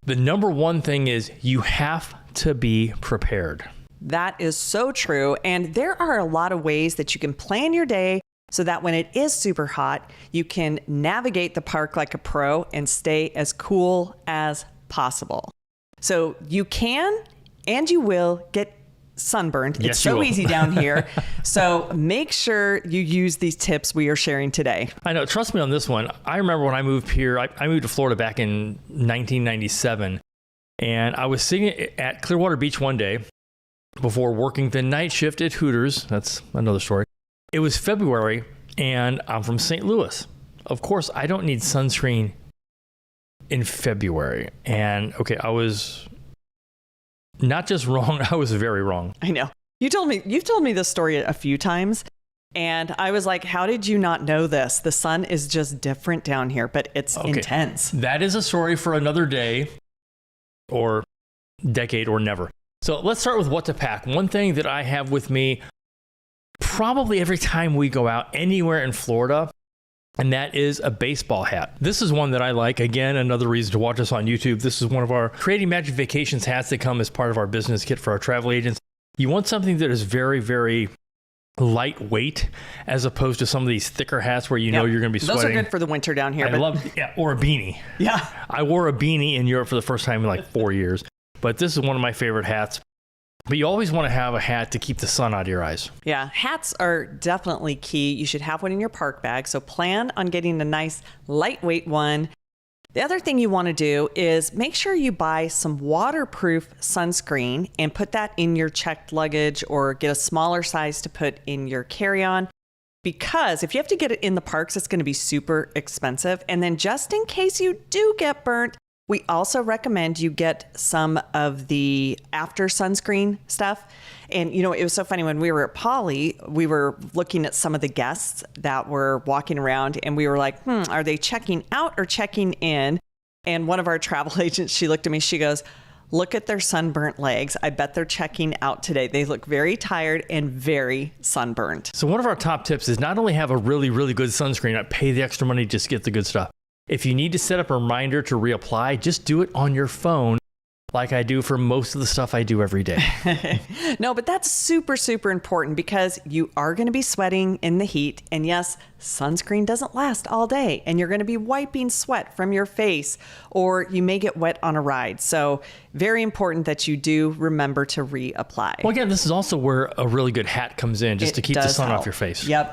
The number one thing is you have to be prepared. That is so true. And there are a lot of ways that you can plan your day so that when it is super hot, you can navigate the park like a pro and stay as cool as possible. So you can and you will get sunburned. Yes, it's so you will. easy down here. So make sure you use these tips we are sharing today. I know. Trust me on this one. I remember when I moved here, I moved to Florida back in 1997. And I was sitting at Clearwater Beach one day before working the night shift at Hooters. That's another story. It was February, and I'm from St. Louis. Of course, I don't need sunscreen in February. And okay, I was not just wrong, I was very wrong. I know. You've told me this story a few times, and I was like, how did you not know this? The sun is just different down here, but it's intense. That is a story for another day or decade or never. So let's start with what to pack. One thing that I have with me probably every time we go out anywhere in Florida, and that is a baseball hat. This is one that I like. Again, another reason to watch us on YouTube. This is one of our Creating Magic Vacations hats that come as part of our business kit for our travel agents. You want something that is very, very lightweight as opposed to some of these thicker hats where you know you're going to be sweating. Those are good for the winter down here. Or a beanie. Yeah. I wore a beanie in Europe for the first time in like 4 years, but this is one of my favorite hats. But you always want to have a hat to keep the sun out of your eyes. Yeah, hats are definitely key. You should have one in your park bag. So plan on getting a nice lightweight one. The other thing you want to do is make sure you buy some waterproof sunscreen and put that in your checked luggage or get a smaller size to put in your carry-on. Because if you have to get it in the parks, it's going to be super expensive. And then just in case you do get burnt, we also recommend you get some of the after sunscreen stuff. And, you know, it was so funny when we were at Poly, we were looking at some of the guests that were walking around and we were like, are they checking out or checking in? And one of our travel agents, she looked at me, she goes, look at their sunburnt legs. I bet they're checking out today. They look very tired and very sunburnt. So one of our top tips is not only have a really, really good sunscreen, not pay the extra money, just get the good stuff. If you need to set up a reminder to reapply, just do it on your phone like I do for most of the stuff I do every day. No, but that's super, super important because you are going to be sweating in the heat. And yes, sunscreen doesn't last all day and you're going to be wiping sweat from your face or you may get wet on a ride. So very important that you do remember to reapply. Well, again, this is also where a really good hat comes in just to keep the sun off your face. Yep.